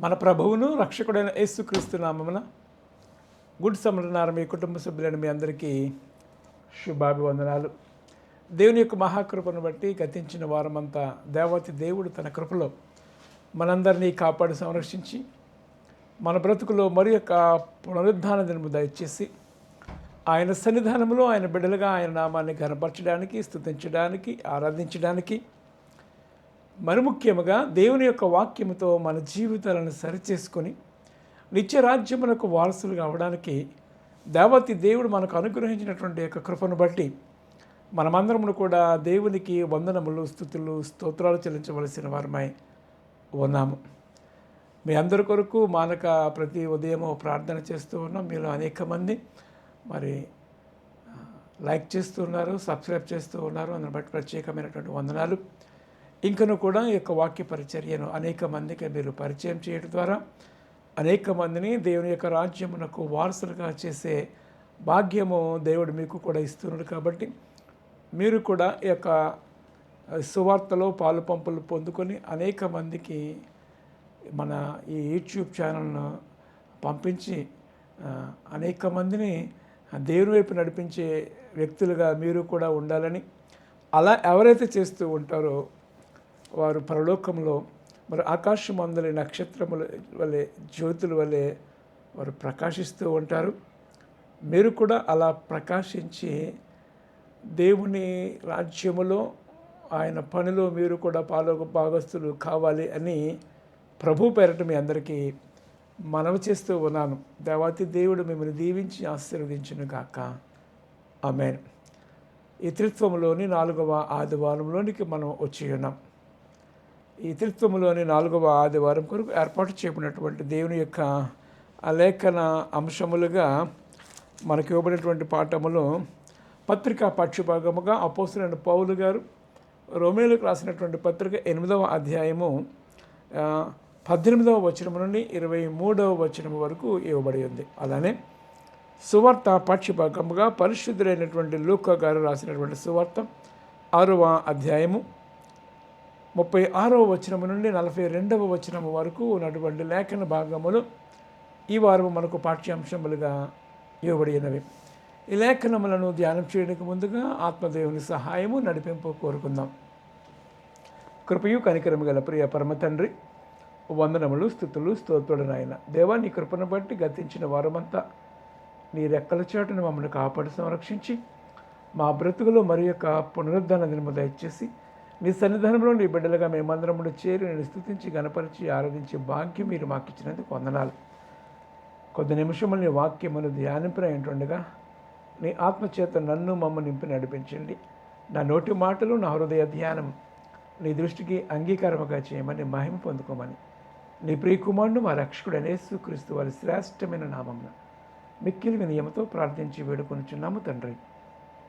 మన ప్రభువును రక్షకుడైన యేసుక్రీస్తు నామమున గుడ్ సమరనార మీ కుటుంబ సభ్యులైన మీ అందరికీ శుభాభివందనాలు. దేవుని యొక్క మహాకృపను బట్టి గతించిన వారమంతా దేవతి దేవుడు తన కృపలో మనందరినీ కాపాడి సంరక్షించి మన బ్రతుకులో మరి యొక్క పునరుద్ధాన దినము దయచేసి ఆయన సన్నిధానంలో ఆయన బిడ్డలుగా ఆయన నామాన్ని ఘనపరచడానికి, స్తుతించడానికి, ఆరాధించడానికి, మరి ముఖ్యముగా దేవుని యొక్క వాక్యముతో మన జీవితాలను సరిచేసుకొని నిత్యరాజ్యమునకు వారసులుగా అవడానికి దేవతి దేవుడు మనకు అనుగ్రహించినటువంటి యొక్క కృపను బట్టి మనమందరమును కూడా దేవునికి వందనములు, స్తుతులు, స్తోత్రాలు చెల్లించవలసిన వారమై ఉన్నాము. మీ అందరి కొరకు మానక ప్రతి ఉదయము ప్రార్థన చేస్తూ ఉన్నాం. మీలో అనేక మంది మరి లైక్ చేస్తూ ఉన్నారు, సబ్స్క్రైబ్ చేస్తూ ఉన్నారు. అందుని బట్టి ప్రత్యేకమైనటువంటి వందనాలు. ఇంకను కూడా ఈ యొక్క వాక్య పరిచర్యను అనేక మందికి మీరు పరిచయం చేయడం ద్వారా అనేక మందిని దేవుని యొక్క రాజ్యమునకు వారసులుగా చేసే భాగ్యము దేవుడు మీకు కూడా ఇస్తున్నాడు. కాబట్టి మీరు కూడా ఈ యొక్క సువార్తలో పాలు పంపులు పొందుకొని అనేక మందికి మన ఈ యూట్యూబ్ ఛానల్ను పంపించి అనేక మందిని దేవుని వైపు నడిపించే వ్యక్తులుగా మీరు కూడా ఉండాలని, అలా ఎవరైతే చేస్తూ ఉంటారో వారు పరలోకంలో మరి ఆకాశమందలి నక్షత్రముల వలె, జ్యోతుల వలె వారు ప్రకాశిస్తూ ఉంటారు. మీరు కూడా అలా ప్రకాశించి దేవుని రాజ్యములో ఆయన పనిలో మీరు కూడా భాగస్తులు కావాలి అని ప్రభు పేరట మీ అందరికీ మనవి చేస్తూ ఉన్నాను. దేవాతి దేవుడు మిమ్మల్ని దీవించి ఆశీర్వదించును గాక. ఆమేన్. ఈ త్రిత్వములోని 4వ ఆదివారంలోనికి మనం వచ్చి ఉన్నాం. ఈ త్రిత్వములోని 4వ ఆదివారం కొరకు ఏర్పాటు చేయబడినటువంటి దేవుని యొక్క లేఖన అంశములుగా మనకి ఇవ్వబడినటువంటి పాఠములు పత్రికా పాఠ్యభాగముగా అపోస్తలుడైన పౌలు గారు రోమీయులకు రాసినటువంటి పత్రిక 8వ అధ్యాయము 18వ వచనం నుండి 23వ వచనం వరకు ఇవ్వబడి ఉంది. అలానే సువార్త పాఠ్యభాగముగా పరిశుద్ధుడైనటువంటి లూకా గారు రాసినటువంటి సువార్త 6వ అధ్యాయము 36వ వచనం నుండి 42వ వచనం వరకు ఉన్నటువంటి లేఖన భాగములు ఈ వారం మనకు పాఠ్యాంశములుగా ఇవ్వబడినవి. ఈ లేఖనములను ధ్యానం చేయడానికి ముందుగా ఆత్మదేవుని సహాయము, నడిపింపు కోరుకుందాం. కృపయు కనికరము గల ప్రియ పరమ తండ్రి, వందనములు, స్తుతులు, స్తోత్రుడు నాయన. దేవా, నీ కృపను బట్టి గతించిన వారమంతా నీ రెక్కల చాటును మమ్మల్ని కాపాడి సంరక్షించి మా బ్రతుకులో మరి యొక్క పునరుద్ధరణ దినము దయచేసి నీ సన్నిధానంలో నీ బిడ్డలుగా మేమందరముడు చేరి నేను స్తుతించి, గణపరిచి, ఆరాధించే భాగ్యం మీరు మాకు ఇచ్చినందుకు వందనాలు. కొద్ది నిమిషములు నీ వాక్యమును ధ్యానింపనైంటుండగా నీ ఆత్మచేత నన్ను మమ్మ నింపి నడిపించండి. నా నోటి మాటలు, నా హృదయ ధ్యానం నీ దృష్టికి అంగీకారముగా చేయమని, మహిమ పొందుకోమని నీ ప్రియకుమారుడు మా రక్షకుడైన యేసుక్రీస్తు వారి శ్రేష్టమైన నామమున మిక్కిలి వినయముతో ప్రార్థించి వేడుకొనుచున్నాము తండ్రి.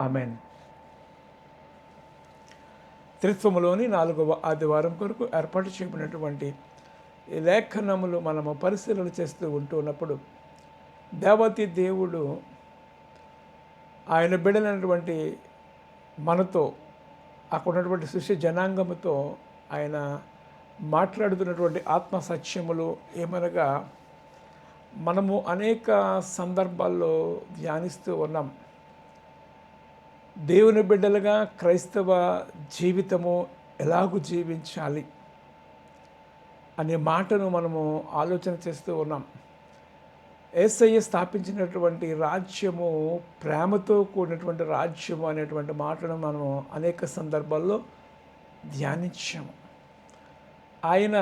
ఆమెన్. త్రిత్వములోని 4వ ఆదివారం కొరకు ఏర్పాటు చేయబడినటువంటి ఈ లేఖనములు మనము పరిశీలన చేస్తూ ఉంటున్నప్పుడు దేవతి దేవుడు ఆయన బిడ్డలైనటువంటి మనతో, అక్కడ ఉన్నటువంటి శిష్య జనాంగముతో ఆయన మాట్లాడుతున్నటువంటి ఆత్మ సత్యములు ఏమనగా మనము అనేక సందర్భాల్లో ధ్యానిస్తూ ఉన్నాం. దేవుని బిడ్డలుగా క్రైస్తవ జీవితము ఎలాగూ జీవించాలి అనే మాటను మనము ఆలోచన చేస్తూ ఉన్నాం. యేసయ్య స్థాపించినటువంటి రాజ్యము ప్రేమతో కూడినటువంటి రాజ్యము అనేటువంటి మాటను మనము అనేక సందర్భాల్లో ధ్యానించాము. ఆయన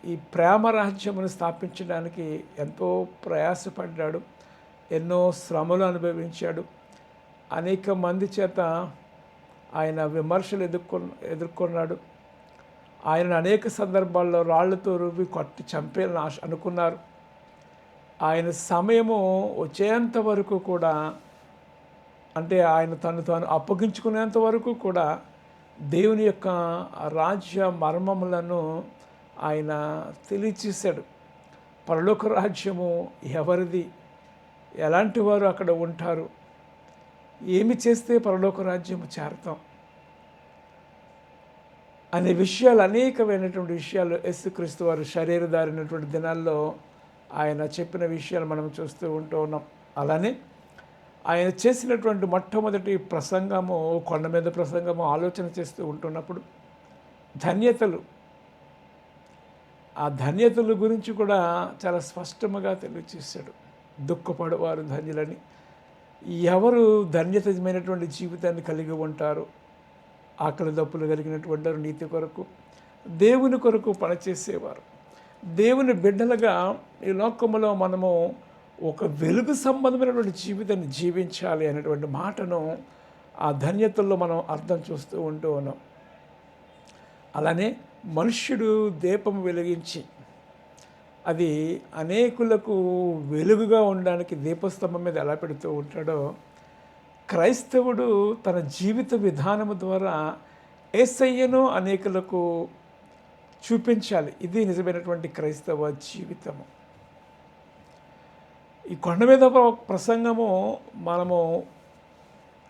ఈ ప్రేమ రాజ్యమును స్థాపించడానికి ఎంతో ప్రయాసపడ్డాడు, ఎన్నో శ్రమలు అనుభవించాడు. అనేక మంది చేత ఆయన విమర్శలు ఎదుర్కొన్నాడు. ఆయన అనేక సందర్భాల్లో రాళ్లతో రువ్వి కొట్టి చంపేయాలని అనుకున్నారు. ఆయన సమయము వచ్చేంత వరకు కూడా, అంటే ఆయన తాను అప్పగించుకునేంత వరకు కూడా దేవుని యొక్క రాజ్య మర్మములను ఆయన తెలియచేశాడు. పరలోక రాజ్యము ఎవరిది, ఎలాంటి వారు అక్కడ ఉంటారు, ఏమి చేస్తే పరలోక రాజ్యము చేరతాం, అనే విషయాలు, అనేకమైనటువంటి విషయాలు యేసుక్రీస్తు వారు శరీరధారైనటువంటి దినాల్లో ఆయన చెప్పిన విషయాలు మనం చూస్తూ ఉంటూ ఉన్నాం. అలానే ఆయన చేసినటువంటి మొట్టమొదటి ప్రసంగము, కొండ మీద ప్రసంగము ఆలోచన చేస్తూ ఉంటున్నప్పుడు ధన్యతలు, ఆ ధన్యతల గురించి కూడా చాలా స్పష్టంగా తెలియచేశాడు. దుఃఖపడవారు ధన్యులని. ఎవరు ధన్యతమైనటువంటి జీవితాన్ని కలిగి ఉంటారు? ఆకలి దప్పులు కలిగినటువంటి వారు, నీతి కొరకు, దేవుని కొరకు పనిచేసేవారు. దేవుని బిడ్డలుగా ఈ లోకములో మనము ఒక వెలుగు సంబంధమైనటువంటి జీవితాన్ని జీవించాలి అనేటువంటి మాటను ఆ ధన్యతల్లో మనం అర్థం చూస్తూ ఉంటూ ఉన్నాం. అలానే మనుష్యుడు దీపం వెలిగించి అది అనేకులకు వెలుగుగా ఉండడానికి దీపస్తంభం మీద ఎలా పెడుతూ ఉంటాడో, క్రైస్తవుడు తన జీవిత విధానము ద్వారా యేసయ్యను అనేకులకు చూపించాలి. ఇది నిజమైనటువంటి క్రైస్తవ జీవితము. ఈ కొండ మీద ప్రసంగము మనము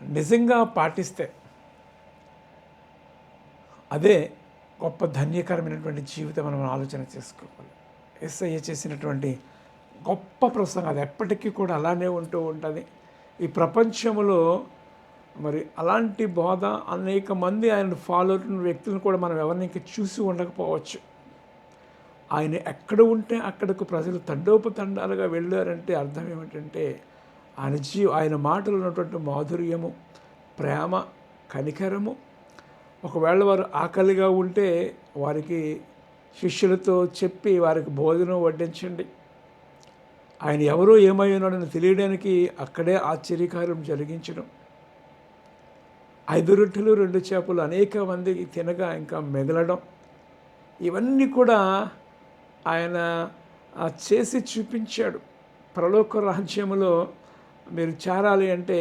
నిజంగా పాటిస్తే అదే గొప్ప ధన్యకరమైనటువంటి జీవితం మనం ఆలోచన చేసుకోవాలి. యేసయ్య చేసినటువంటి గొప్ప ప్రసంగం అది ఎప్పటికీ కూడా అలానే ఉంటూ ఉంటుంది. ఈ ప్రపంచంలో మరి అలాంటి బోధ అనేక మంది ఆయన ఫాలో అవుతున్న వ్యక్తులను కూడా మనం ఎవరిని ఇంకా చూసి ఉండకపోవచ్చు. ఆయన ఎక్కడ ఉంటే అక్కడకు ప్రజలు తండోపతండాలుగా వెళ్ళారంటే అర్థం ఏమిటంటే ఆయన మాటలు ఉన్నటువంటి మాధుర్యము, ప్రేమ, కనికరము. ఒకవేళ వారు ఆకలిగా ఉంటే వారికి శిష్యులతో చెప్పి వారికి భోజనం వడ్డించండి. ఆయన ఎవరో ఏమై ఉన్నాడని తెలియడానికి అక్కడే ఆశ్చర్యకార్యం జరిగించడం. 5 రొట్టెలు 2 చేపలు అనేక మందికి తినగా ఇంకా మిగలడం, ఇవన్నీ కూడా ఆయన చేసి చూపించాడు. పరలోక రాజ్యములో మీరు చేరాలి అంటే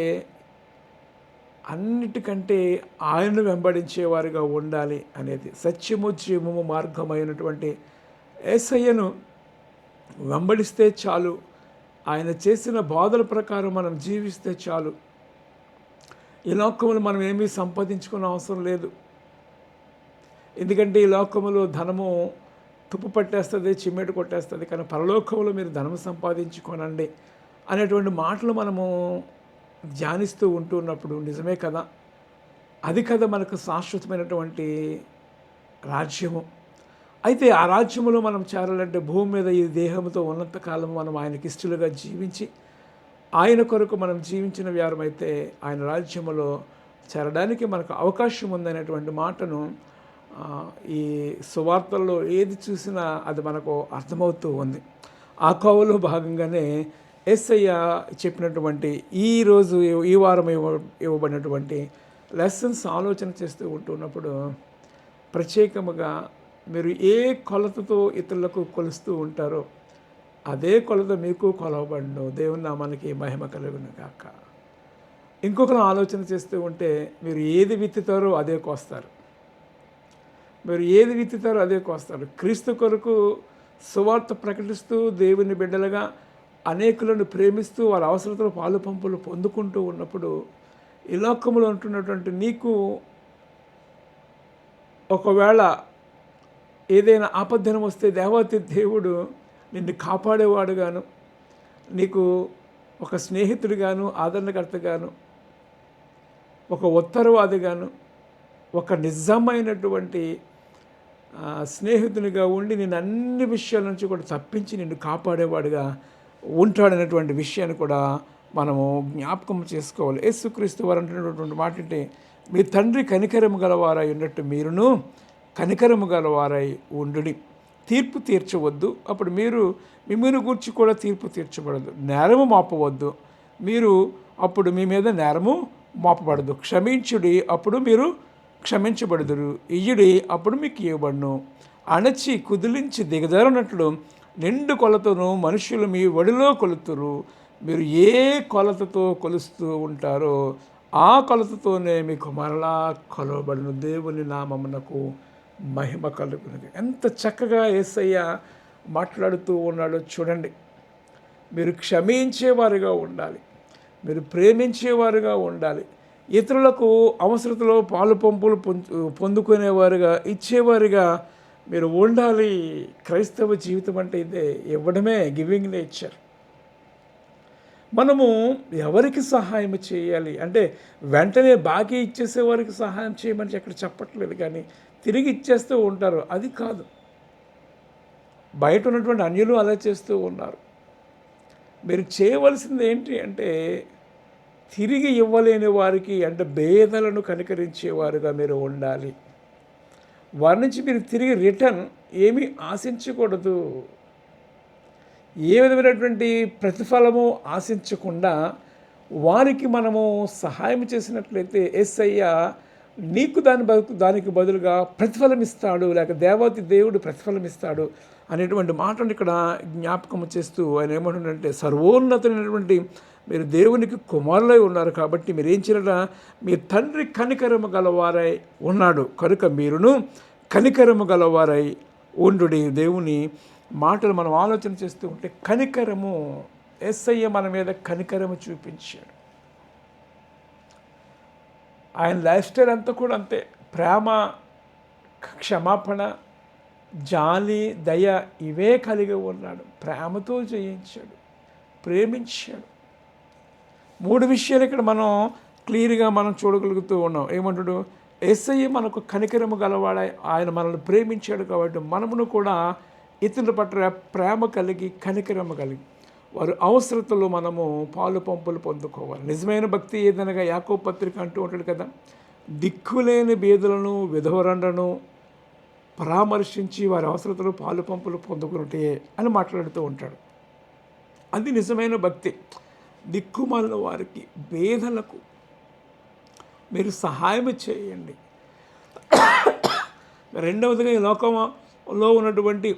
అన్నిటికంటే ఆయనను వెంబడించేవారుగా ఉండాలి అనేది. సత్యము, జీవము, మార్గమైనటువంటి యేసయ్యను వెంబడిస్తే చాలు. ఆయన చేసిన బోధల ప్రకారం మనం జీవిస్తే చాలు. ఈ లోకములు మనం ఏమీ సంపాదించుకునే అవసరం లేదు. ఎందుకంటే ఈ లోకములో ధనము తుప్పు పట్టేస్తుంది, చిమ్మేటు కొట్టేస్తుంది. కానీ పరలోకములో మీరు ధనము సంపాదించుకోనండి అనేటువంటి మాటలు మనము ధ్యానిస్తూ ఉంటున్నప్పుడు నిజమే కదా, అది కదా మనకు శాశ్వతమైనటువంటి రాజ్యము. అయితే ఆ రాజ్యములో మనం చేరాలంటే భూమి మీద ఈ దేహంతో ఉన్నంతకాలం మనం ఆయనకి ఇష్టలుగా జీవించి ఆయన కొరకు మనం జీవించిన వారమైతే ఆయన రాజ్యములో చేరడానికి మనకు అవకాశం ఉందనేటువంటి మాటను ఈ సువార్తల్లో ఏది చూసినా అది మనకు అర్థమవుతూ ఉంది. ఆ కోవలో భాగంగానే యేసయ్య చెప్పినటువంటి ఈ వారం ఇవ్వబడినటువంటి లెసన్స్ ఆలోచన చేస్తూ ఉంటున్నప్పుడు ప్రత్యేకముగా మీరు ఏ కొలతతో ఇతరులకు కొలుస్తూ ఉంటారో అదే కొలత మీకు కొలవబడును. దేవుని నామానికి మహిమ కలుగును గాక. ఇంకొకరు ఆలోచన చేస్తూ ఉంటే మీరు ఏది విత్తుతారో అదే కోస్తారు. మీరు ఏది విత్తుతారో అదే కోస్తారు. క్రీస్తు కొరకు సువార్త ప్రకటిస్తూ దేవుని బిడ్డలుగా అనేకులను ప్రేమిస్తూ వారి అవసరతలు పాలు పంపులు పొందుకుంటూ ఉన్నప్పుడు ఈ లోకంలో ఉంటున్నటువంటి నీకు ఒకవేళ ఏదైనా ఆపద్దనం వస్తే దేవాతి దేవుడు నిన్ను కాపాడేవాడుగాను, నీకు ఒక స్నేహితుడిగాను, ఆదరణకర్తగాను, ఒక ఉత్తరవాదిగాను, ఒక నిజమైనటువంటి స్నేహితునిగా ఉండి నేను అన్ని విషయాల నుంచి కూడా తప్పించి నిన్ను కాపాడేవాడుగా ఉంటాడనేటువంటి విషయాన్ని కూడా మనము జ్ఞాపకం చేసుకోవాలి. యేసుక్రీస్తు వారు అంటున్నటువంటి మాట అంటే మీ తండ్రి కనికరము గలవారై ఉన్నట్టు మీరును కనికరము గలవారై ఉండుడి. తీర్పు తీర్చవద్దు, అప్పుడు మీరు మిమ్మల్ని గూర్చి కూడా తీర్పు తీర్చబడదు. నేరము మోపవద్దు, మీరు అప్పుడు మీ మీద నేరము మోపబడదు. క్షమించుడి, అప్పుడు మీరు క్షమించబడుదురు. ఇయ్యుడి, అప్పుడు మీకు ఇవ్వబడును. అణచి కుదిలించి దిగజారునట్లు నిండు కొలతను మనుషులు మీ ఒడిలో కొలుతురు. మీరు ఏ కొలతతో కొలుస్తూ ఉంటారో ఆ కొలతతోనే మీకు మరలా కొలవబడును. దేవుని నామమునకు మహిమ కలుగునది. ఎంత చక్కగా యేసయ్య మాట్లాడుతూ ఉన్నాడో చూడండి. మీరు క్షమించేవారుగా ఉండాలి, మీరు ప్రేమించేవారుగా ఉండాలి. ఇతరులకు అవసరతలో పాలు పంపులు పొందుకునేవారుగా, ఇచ్చేవారుగా మీరు ఉండాలి. క్రైస్తవ జీవితం అంటే ఇదే, ఇవ్వడమే, గివింగ్ నేచర్. మనము ఎవరికి సహాయం చేయాలి అంటే వెంటనే బాకీ ఇచ్చేసే వారికి సహాయం చేయమని ఎక్కడ చెప్పట్లేదు, కానీ తిరిగి ఇచ్చేస్తూ ఉంటారు. అది కాదు, బయట ఉన్నటువంటి అన్యులు అలా చేస్తూ ఉన్నారు. మీరు చేయవలసింది ఏంటి అంటే తిరిగి ఇవ్వలేని వారికి అంటే పేదలను కనికరించేవారుగా మీరు ఉండాలి. వారి నుంచి మీరు తిరిగి రిటర్న్ ఏమీ ఆశించకూడదు. ఏ విధమైనటువంటి ప్రతిఫలము ఆశించకుండా వారికి మనము సహాయం చేసినట్లయితే యేసయ్య నీకు దానికి బదులుగా ప్రతిఫలం ఇస్తాడు, లేక దేవాతి దేవుడు ప్రతిఫలం ఇస్తాడు అనేటువంటి మాటను ఇక్కడ జ్ఞాపకం చేస్తూ ఆయన ఏమంటుందంటే సర్వోన్నతమైనటువంటి మీరు దేవునికి కుమారులై ఉన్నారు కాబట్టి మీరు ఏం చేయాల, మీ తండ్రి కనికరము గలవారై ఉన్నాడు కనుక మీరును కనికరము గలవారై ఉండుడి. దేవుని మాటలు మనం ఆలోచన చేస్తూ ఉంటే కనికరము, యేసయ్య మన మీద కనికరము చూపించాడు. ఆయన లైఫ్ స్టైల్ అంతా కూడా అంతే, ప్రేమ, క్షమాపణ, జాలి, దయ ఇవే కలిగి ఉన్నాడు. ప్రేమతో జయించాడు, ప్రేమించాడు. 3 విషయాలు ఇక్కడ మనం క్లియర్గా మనం చూడగలుగుతూ ఉన్నాం. ఏమంటాడు, యేసయ్య మనకు కనికరము గలవాడై ఆయన మనల్ని ప్రేమించాడు కాబట్టి మనమును కూడా ఇతరుల పట్ల ప్రేమ కలిగి కనికరము కలిగి వారి అవసరతలో మనము పాలు పంపులు పొందుకోవాలి. నిజమైన భక్తి ఏదనగా యాకోబు పత్రిక అంటూ ఉంటాడు కదా, దిక్కులేని బీదలను విధవరండను పరామర్శించి వారి అవసరతలో పాలు పంపులు పొందుకున్నట్టే అని మాట్లాడుతూ ఉంటాడు. అది నిజమైన భక్తి. దిక్కుమాలిన వారికి, పేదలకు మీరు సహాయం చేయండి. రెండవదిగా ఈ లోకంలో ఉన్నటువంటి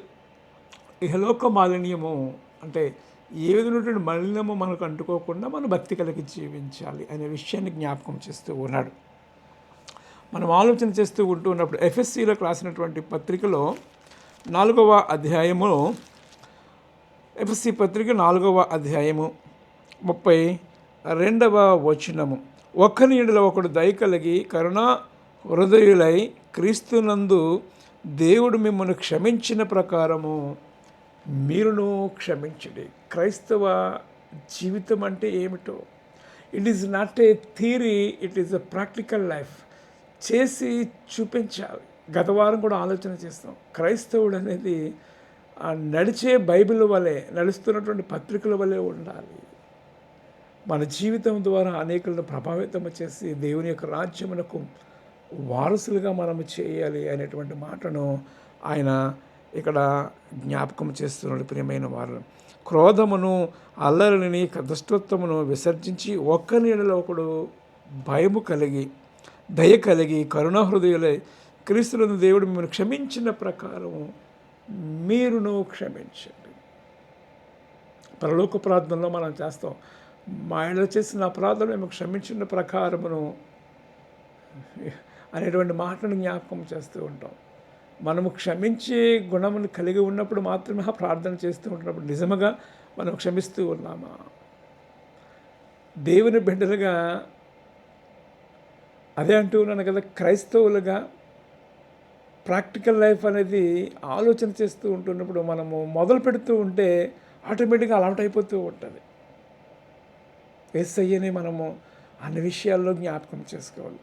ఇహలోక మాలిన్యము అంటే ఏ విధమైనటువంటి మలినము మనకు అంటుకోకుండా మనం భక్తి కలిగి జీవించాలి అనే విషయాన్ని జ్ఞాపకం చేస్తూ ఉన్నాడు. మనం ఆలోచన చేస్తూ ఉంటూ ఉన్నప్పుడు ఎఫ్ఎస్సిలోకి రాసినటువంటి పత్రికలో 4వ అధ్యాయములో, ఎఫ్ఎస్సి పత్రిక 4వ అధ్యాయము 32వ వచనము, ఒకరి యెడల ఒకడు దయ కలిగి కరుణా హృదయులై క్రీస్తునందు దేవుడు మిమ్మల్ని క్షమించిన ప్రకారము మీరును క్షమించండి. క్రైస్తవ జీవితం అంటే ఏమిటో, it is not a theory, it is a practical life. చేసి చూపించాలి. గత వారం కూడా ఆలోచన చేస్తాం, క్రైస్తవుడు అనేది నడిచే బైబిల్ వలె, నడుస్తున్నటువంటి పత్రికల వలె ఉండాలి. మన జీవితం ద్వారా అనేకులను ప్రభావితం చేసి దేవుని యొక్క రాజ్యమునకు వారసులుగా మనము చేయాలి అనేటువంటి మాటను ఆయన ఇక్కడ జ్ఞాపకం చేస్తున్నాడు. ప్రియమైన వారు, క్రోధమును, అల్లరిని, దుష్టత్వమును విసర్జించి ఒకరి యెడల ఒకడు భయము కలిగి దయ కలిగి కరుణాహృదయులై క్రీస్తునందు దేవుడు మిమ్మల్ని క్షమించిన ప్రకారము మీరును క్షమించండి. పరలోక ప్రార్థనలో మనం చేస్తాం, మా ఆయన చేసిన అపరాధం మేము క్షమించిన ప్రకారమును అనేటువంటి మాటను జ్ఞాపకం చేస్తూ ఉంటాం. మనము క్షమించే గుణమును కలిగి ఉన్నప్పుడు మాత్రమే ప్రార్థన చేస్తూ ఉంటున్నప్పుడు నిజముగా మనం క్షమిస్తూ ఉన్నామా? దేవుని బిడ్డలుగా అదే అంటూ ఉన్నాను కదా, క్రైస్తవులుగా ప్రాక్టికల్ లైఫ్ అనేది ఆలోచన చేస్తూ ఉంటున్నప్పుడు మనము మొదలు పెడుతూ ఉంటే ఆటోమేటిక్గా అలవాటు అయిపోతూ ఉంటుంది. యేసయ్యని మనము అన్ని విషయాల్లో జ్ఞాపకం చేసుకోవాలి,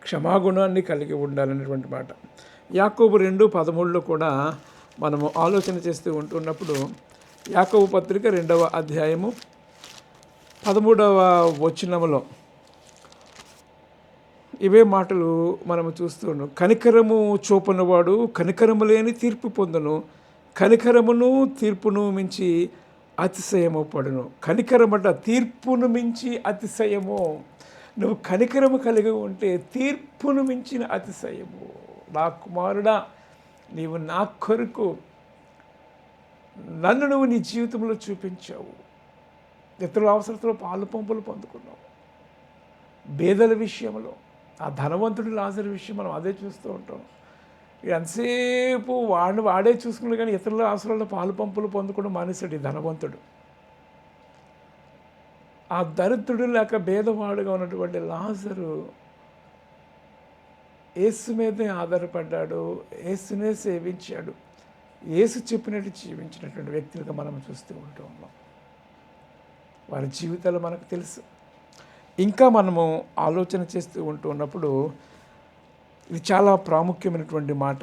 క్షమాగుణాన్ని కలిగి ఉండాలనేటువంటి మాట. యాకోబు 2:13 కూడా మనము ఆలోచన చేస్తూ ఉంటున్నప్పుడు యాకోబు పత్రిక 2వ అధ్యాయము 13వ వచనములో ఇవే మాటలు మనము చూస్తున్నాం. కనికరము చూపనివాడు కనికరము లేని తీర్పు పొందును, కనికరమును తీర్పును మించి అతిశయము పడును. కనికరమట తీర్పును మించి అతిశయము. నువ్వు కనికరము కలిగి ఉంటే తీర్పును మించిన అతిశయము. నా కుమారుడా, నీవు నా కొరకు నన్ను నువ్వు నీ జీవితంలో చూపించావు. ఇతరుల అవసరతలో పాలు పంపులు పొందుకున్నావు. పేదల విషయంలో, ఆ ధనవంతుడి లాజరు విషయం మనం అదే చూస్తూ ఉంటాం. ఎంతసేపు వాడే చూసుకున్నాడు, కానీ ఇతరుల అవసరాల్లో పాలు పంపులు పొందుకోవడం మానేశాడు ఈ ధనవంతుడు. ఆ దరిద్రుడు లేక భేదవాడుగా ఉన్నటువంటి లాజరు యేసు మీదే ఆధారపడ్డాడు, యేసునే సేవించాడు, యేసు చెప్పినట్టు జీవించినటువంటి వ్యక్తులుగా మనం చూస్తూ ఉంటూ ఉన్నాం. వారి జీవితాలు మనకు తెలుసు. ఇంకా మనము ఆలోచన చేస్తూ ఉంటూ ఉన్నప్పుడు ఇది చాలా ప్రాముఖ్యమైనటువంటి మాట.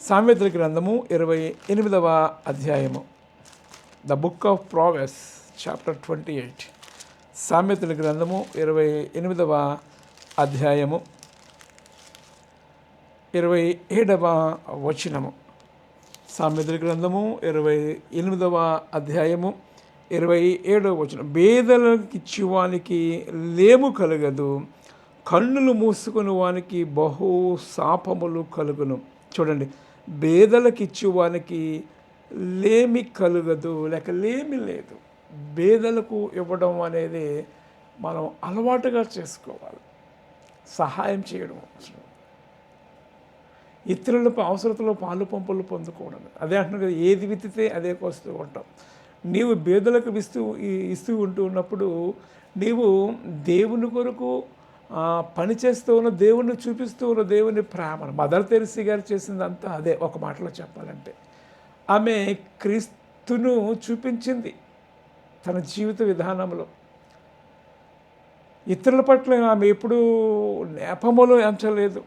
సామెతల గ్రంథము 28వ అధ్యాయము, ద బుక్ ఆఫ్ ప్రావెర్బ్స్ చాప్టర్ 28. సామెతల గ్రంథము 28వ అధ్యాయము 27వ వచనము. సామెతల గ్రంథము 28వ అధ్యాయము 27వ వచనం. బేదలకిచ్చు వానికి లేము కలగదు, కన్నులు మూసుకుని వానికి బహు శాపములు కలుగును. చూడండి, బేదలకిచ్చు వానికి లేమి కలుగదు, లేక లేమి లేదు. బేదలకు ఇవ్వడం అనేది మనం అలవాటుగా చేసుకోవాలి. సహాయం చేయడం అవసరం, ఇతరుల అవసరతలో పాలు పంపులు పొందుకోవడం. అదే అంటున్నారు కదా, ఏది విత్తితే అదే కోస్తూ ఉంటాం. నీవు బేదలకు ఇస్తూ ఉంటూ ఉన్నప్పుడు నీవు దేవుని కొరకు పని చేస్తూ ఉన్న, దేవుణ్ణి చూపిస్తూ ఉన్న దేవుని ప్రేమను. మదర్ తెరెసా గారు చేసిందంతా అదే. ఒక మాటలో చెప్పాలంటే ఆమె క్రీస్తును చూపించింది తన జీవిత విధానంలో. ఇతరుల పట్ల ఆమె ఎప్పుడూ నేపములో ఎంచలేదు.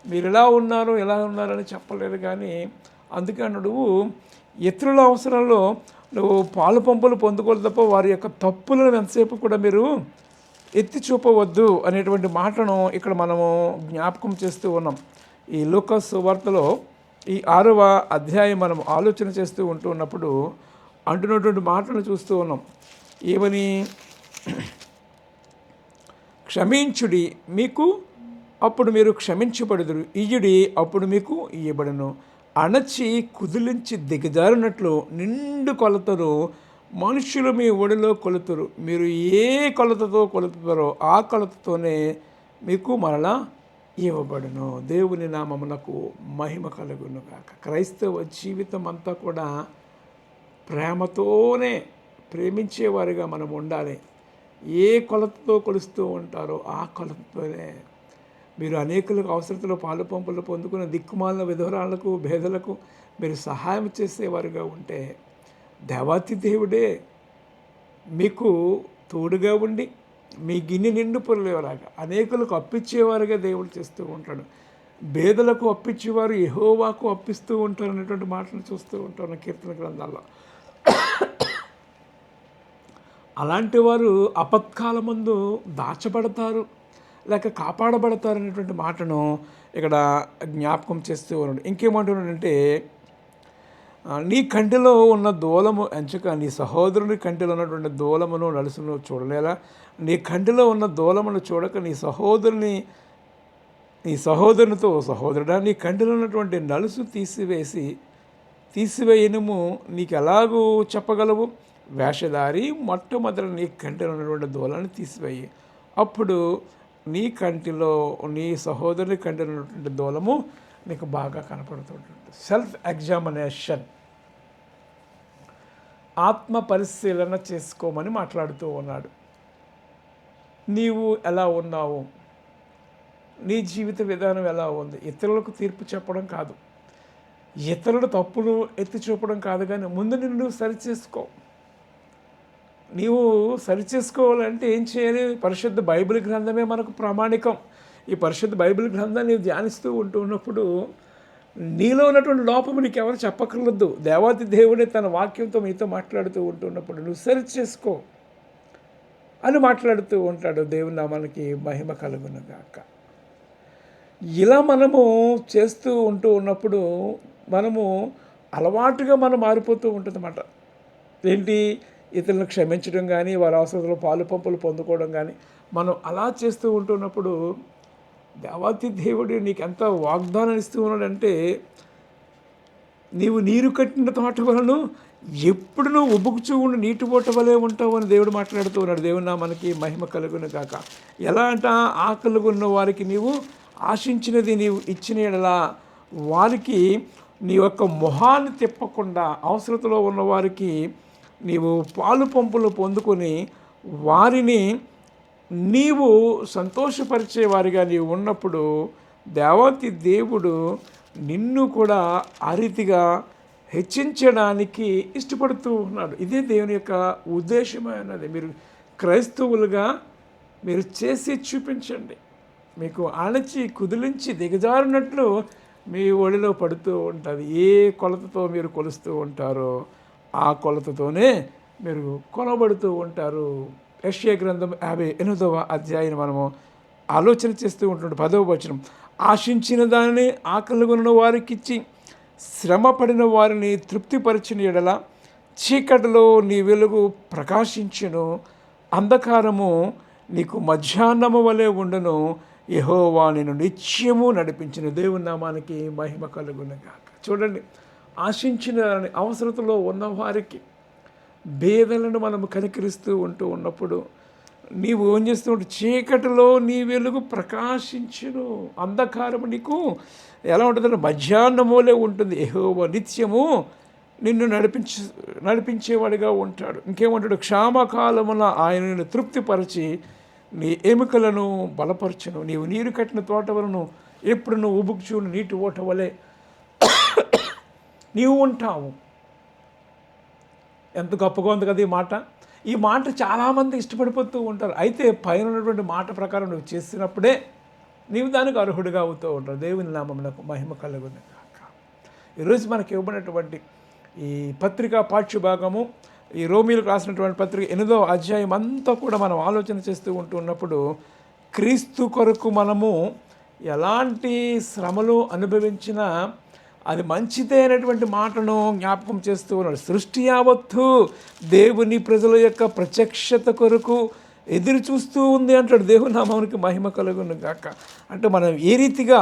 మీరు ఎలా ఉన్నారని చెప్పలేదు. కానీ అందుకే నువ్వు ఇతరుల అవసరంలో నువ్వు పాలు పంపులు పొందుకోవాలి తప్ప వారి యొక్క తప్పులను ఎంతసేపు కూడా మీరు ఎత్తి చూపవద్దు అనేటువంటి మాటను ఇక్కడ మనము జ్ఞాపకం చేస్తూ ఉన్నాం. ఈ లూకా సువార్తలో ఈ 6వ అధ్యాయం మనం ఆలోచన చేస్తూ ఉంటూ ఉన్నప్పుడు అంటున్నటువంటి మాటను చూస్తూ ఉన్నాం. ఏమని? క్షమించుడి, మీకు అప్పుడు మీరు క్షమించబడుదురు, ఇయ్యుడి, అప్పుడు మీకు ఇయ్యబడును. అణచి కుదిలించి దిగజారినట్లు నిండు కొలతను మనుషులు మీ ఒడిలో కొలుతురు. మీరు ఏ కొలతతో కొలుతారో ఆ కొలతతోనే మీకు మరలా ఇవ్వబడును. దేవుని నామమునకు మహిమ కలుగును గాక. క్రైస్తవ జీవితం అంతా కూడా ప్రేమతోనే ప్రేమించేవారిగా మనం ఉండాలి. ఏ కొలతతో కొలుస్తూ ఉంటారో ఆ కొలతతోనే మీరు అనేకులకు అవసరతలో పాలు పంపులు పొందుకున్న దిక్కుమాలిన విధవరాలకు భేదలకు మీరు సహాయం చేసేవారుగా ఉంటే దేవాతి దేవుడే మీకు తోడుగా ఉండి మీ గిన్నె నిండు పొరలేలాగా అనేకులకు అప్పించేవారుగా దేవుడు చేస్తూ ఉంటాడు. భేదలకు అప్పించేవారు యెహోవాకు అప్పిస్తూ ఉంటారు అనేటువంటి మాటలు చూస్తూ ఉంటాను కీర్తన గ్రంథాల్లో. అలాంటి వారు ఆపత్కాల ముందు దాచబడతారు, లేక కాపాడబడతారు అనేటువంటి మాటను ఇక్కడ జ్ఞాపకం చేస్తూ ఉన్నాడు. ఇంకేమంటున్నాడంటే, నీ కంటిలో ఉన్న దూలము ఎంచక నీ సహోదరుని కంటిలో ఉన్నటువంటి దూలమును నలుసును చూడలేలా? నీ కంటిలో ఉన్న దూలమును చూడక నీ సహోదరునితో, సహోదరుడా నీ కంటిలో ఉన్నటువంటి నలుసు తీసివేయనుము నీకు ఎలాగూ చెప్పగలవు? వేషధారి, మొట్టమొదటి నీ కంటిలో ఉన్నటువంటి దూలాన్ని తీసివేయి, అప్పుడు నీ సహోదరుని కంటిలో ఉన్నటువంటి దూలము నీకు బాగా కనపడుతుంటుంది. సెల్ఫ్ ఎగ్జామినేషన్, ఆత్మ పరిశీలన చేసుకోమని మాట్లాడుతూ ఉన్నాడు. నీవు ఎలా ఉన్నావు? నీ జీవిత విధానం ఎలా ఉంది? ఇతరులకు తీర్పు చెప్పడం కాదు, ఇతరుల తప్పులు ఎత్తి చూపడం కాదు, కానీ ముందు నిన్ను సరిచేసుకో. నీవు సరిచేసుకోవాలంటే ఏం చేయాలి? పరిశుద్ధ బైబిల్ గ్రంథమే మనకు ప్రామాణికం. ఈ పరిశుద్ధ బైబిల్ గ్రంథాన్ని నీవు ధ్యానిస్తూ ఉన్నప్పుడు నీలో ఉన్నటువంటి లోపము నీకు ఎవరు చెప్పక్కర్లేదు. దేవాతి దేవుడే తన వాక్యంతో మీతో మాట్లాడుతూ ఉంటున్నప్పుడు నువ్వు సరిచేసుకో అని మాట్లాడుతూ ఉంటాడు. దేవుని నామానికి మహిమ కలుగును గాక. ఇలా మనము చేస్తూ ఉన్నప్పుడు మనము అలవాటుగా మనం మారిపోతూ ఉంటుందన్నమాట. ఏంటి? ఇతరులను క్షమించడం కానీ, వారి అవసరంలో పాలు పంపులు పొందుకోవడం కానీ మనం అలా చేస్తూ ఉంటున్నప్పుడు దేవాతి దేవుడు నీకు ఎంత వాగ్దానం ఇస్తూ ఉన్నాడంటే, నీవు నీరు కట్టిన తోట వలను ఎప్పుడు నువ్వు ఉబ్బుకుచూ ఉండి నీటి బోట వలె ఉంటావు అని దేవుడు మాట్లాడుతూ ఉన్నాడు. దేవుడు మనకి మహిమ కలుగును కాక. ఎలా అంట? ఆకలి ఉన్న వారికి నీవు ఆశించినది నీవు ఇచ్చిన యెడల వారికి నీ యొక్క మొహాన్ని తిప్పకుండా అవసరతలో ఉన్నవారికి నీవు పాలు పంపులు పొందుకొని వారిని నీవు సంతోషపరిచే వారిగా నీవు ఉన్నప్పుడు దేవాతి దేవుడు నిన్ను కూడా ఆ రీతిగా హెచ్చించడానికి ఇష్టపడుతూ ఉన్నాడు. ఇదే దేవుని యొక్క ఉద్దేశమైనది. మీరు క్రైస్తవులుగా మీరు చేసి చూపించండి. మీకు అణచి కుదిలించి దిగజారినట్లు మీ ఒడిలో పడుతూ ఉంటుంది. ఏ కొలతతో మీరు కొలుస్తూ ఉంటారో ఆ కొలతతోనే మీరు కొనబడుతూ ఉంటారు. యెషయా గ్రంథం 58వ అధ్యాయం మనము ఆలోచన చేస్తూ ఉంటుండే 10వ వచనం. ఆశించిన దానిని ఆకలిగొన్న వారికిచ్చి శ్రమ పడిన వారిని తృప్తిపరిచిన ఎడల చీకటిలో నీ వెలుగు ప్రకాశించును, అంధకారము నీకు మధ్యాహ్నము వలె ఉండును. యెహోవా నిన్ను నిత్యము నడిపించిన. దేవుని నామానికి మహిమ కలుగునుగాక. చూడండి, ఆశించిన అవసరతలో ఉన్నవారికి భేదలను మనము కనికరిస్తూ ఉంటూ ఉన్నప్పుడు నీవు ఏం చేస్తూ ఉంటే చీకటిలో నీ వెలుగు ప్రకాశించును, అంధకారము నీకు ఎలా ఉంటుందంటే మధ్యాహ్నమూలే ఉంటుంది. యెహోవా నిత్యము నిన్ను నడిపించేవాడిగా ఉంటాడు. ఇంకేమంటాడు, క్షామకాలమున ఆయన నిన్ను తృప్తిపరిచి నీ ఎముకలను బలపరచును. నీవు నీరు కట్టిన తోట వలను ఎప్పుడు నువ్వు ఉబుకుచూని నీటి ఓట వలె నీవు ఉంటావు. ఎంత గొప్పగా ఉంది కదా ఈ మాట. ఈ మాట చాలామంది ఇష్టపడిపోతూ ఉంటారు. అయితే పైన ఉన్నటువంటి మాట ప్రకారం నువ్వు చేసినప్పుడే నీవు దానికి అర్హుడిగా అవుతూ ఉంటావు. దేవుని నామమునకు మహిమ కలుగును గాక. ఈరోజు మనకి ఇవ్వబడినటువంటి ఈ పత్రికా పాఠ్యభాగము, ఈ రోమీలకు రాసినటువంటి పత్రిక 8వ అధ్యాయం అంతా కూడా మనం ఆలోచన చేస్తూ ఉంటున్నప్పుడు క్రీస్తు కొరకు మనము ఎలాంటి శ్రమలు అనుభవించినా అది మంచిదే అనేటువంటి మాటను జ్ఞాపకం చేస్తూ ఉన్నాడు. సృష్టి యావత్తు దేవుని ప్రజల యొక్క ప్రత్యక్షత కొరకు ఎదురు చూస్తూ ఉంది అంటాడు. దేవుని నామానికి మహిమ కలుగును గాక. అంటే మనం ఏ రీతిగా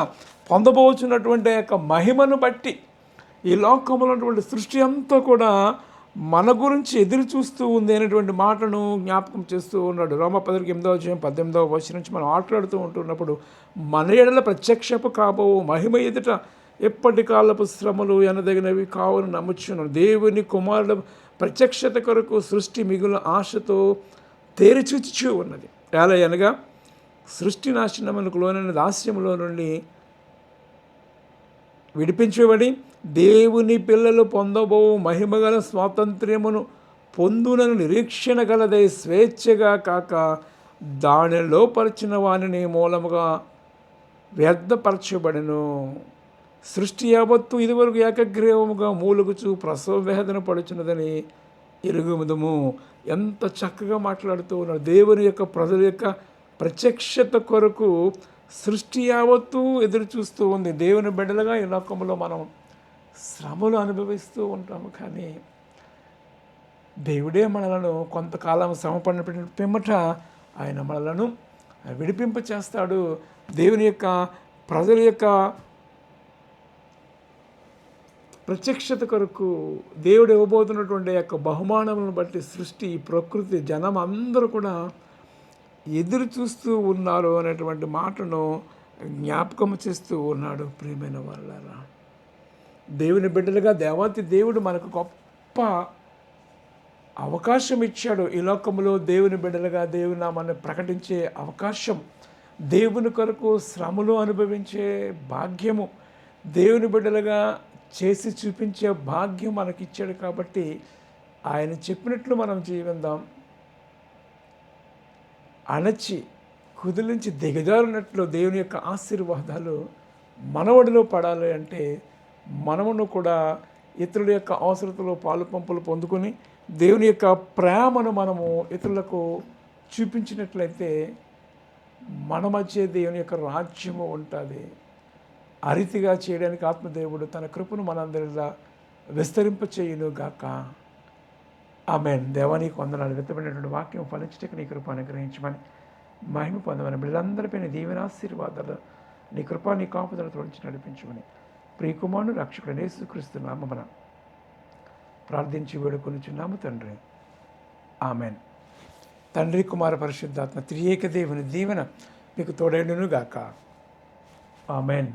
పొందబోచున్నటువంటి యొక్క మహిమను బట్టి ఈ లోకంలో ఉన్నటువంటి సృష్టి అంతా కూడా మన గురించి ఎదురు చూస్తూ ఉంది అనేటువంటి మాటను జ్ఞాపకం చేస్తూ ఉన్నాడు. రోమపత్రిక 8వ అధ్యాయం 18వ వచనం నుంచి మనం ఆటలాడుతూ ఉంటున్నప్పుడు మన ఎడల ప్రత్యక్షపు కాబోవు మహిమ ఎదుట ఎప్పటి కాలపు శ్రమలు ఎనదగినవి కావును నమ్ముచున్నాను. దేవుని కుమారుడు ప్రత్యక్షత కొరకు సృష్టి మిగుల ఆశతో తేరిచూచుచూ ఉన్నది. ఎలా అనగా సృష్టి నాశనమునకు లోనైన దాస్యములో నుండి విడిపించబడి దేవుని పిల్లలు పొందబో మహిమగల స్వాతంత్ర్యమును పొందునను నిరీక్షణ గలదై స్వేచ్ఛగా కాక దానిలో పరిచిన వానిని మూలముగా వ్యర్థపరచబడెను. సృష్టి యావత్తు ఇదివరకు ఏకగ్రీవముగా మూలుగుచూ ప్రసవ వేదన పడుచున్నదని ఎరుగుముదము. ఎంత చక్కగా మాట్లాడుతూ ఉన్నారు. దేవుని యొక్క ప్రజల యొక్క ప్రత్యక్షత కొరకు సృష్టి యావత్తు ఎదురు చూస్తూ ఉంది. దేవుని బిడ్డలుగా ఈ లోకంలో మనం శ్రమలు అనుభవిస్తూ ఉంటాము. కానీ దేవుడే మనలను కొంతకాలం శ్రమపడిన పిమ్మట ఆయన మనలను విడిపింప చేస్తాడు. దేవుని యొక్క ప్రజల యొక్క ప్రత్యక్షత కొరకు దేవుడు ఇవ్వబోతున్నటువంటి యొక్క బహుమానములను బట్టి సృష్టి, ప్రకృతి, జనం అందరూ కూడా ఎదురు చూస్తూ ఉన్నారు అనేటువంటి మాటను జ్ఞాపకం చేస్తూ ఉన్నాడు. ప్రియమైన వాళ్ళారా, దేవుని బిడ్డలుగా దేవాతి దేవుడు మనకు గొప్ప అవకాశం ఇచ్చాడు. ఈ లోకంలో దేవుని బిడ్డలుగా దేవుని నామాన్ని ప్రకటించే అవకాశం, దేవుని కొరకు శ్రమలు అనుభవించే భాగ్యము, దేవుని బిడ్డలుగా చేసి చూపించే భాగ్యం మనకిచ్చాడు. కాబట్టి ఆయన చెప్పినట్లు మనం జీవిద్దాం. అణచి కుదిలించి దిగజారినట్లు దేవుని యొక్క ఆశీర్వాదాలు మనవడిలో పడాలి అంటే మనమును కూడా ఇతరుల యొక్క అవసరతలో పాలు పంపులు పొందుకొని దేవుని యొక్క ప్రేమను మనము ఇతరులకు చూపించినట్లయితే మన మధ్య దేవుని యొక్క రాజ్యము ఉంటుంది. అరీతిగా చేయడానికి ఆత్మదేవుడు తన కృపను మనందరిలా విస్తరింపచేయును గాక. ఆమేన్. దేవానికి వందనాలు. వ్యక్తమైనటువంటి వాక్యం ఫలించటకు నీ కృప అనుగ్రహించమని, మహిమ పొందమని, బిడ్డలందరిపైన దీవెనాశీర్వాదాలు నీ కృప నీ కాపుదల తోడించి నడిపించమని ప్రియకుమారుడు రక్షకుడు యేసుక్రీస్తు నామమున ప్రార్థించి వేడుకొనుచున్నాము తండ్రి. ఆమేన్. తండ్రి, కుమార, పరిశుద్ధాత్మ త్రియేక దేవుని దీవెన మీకు తోడైండును గాక. ఆమేన్.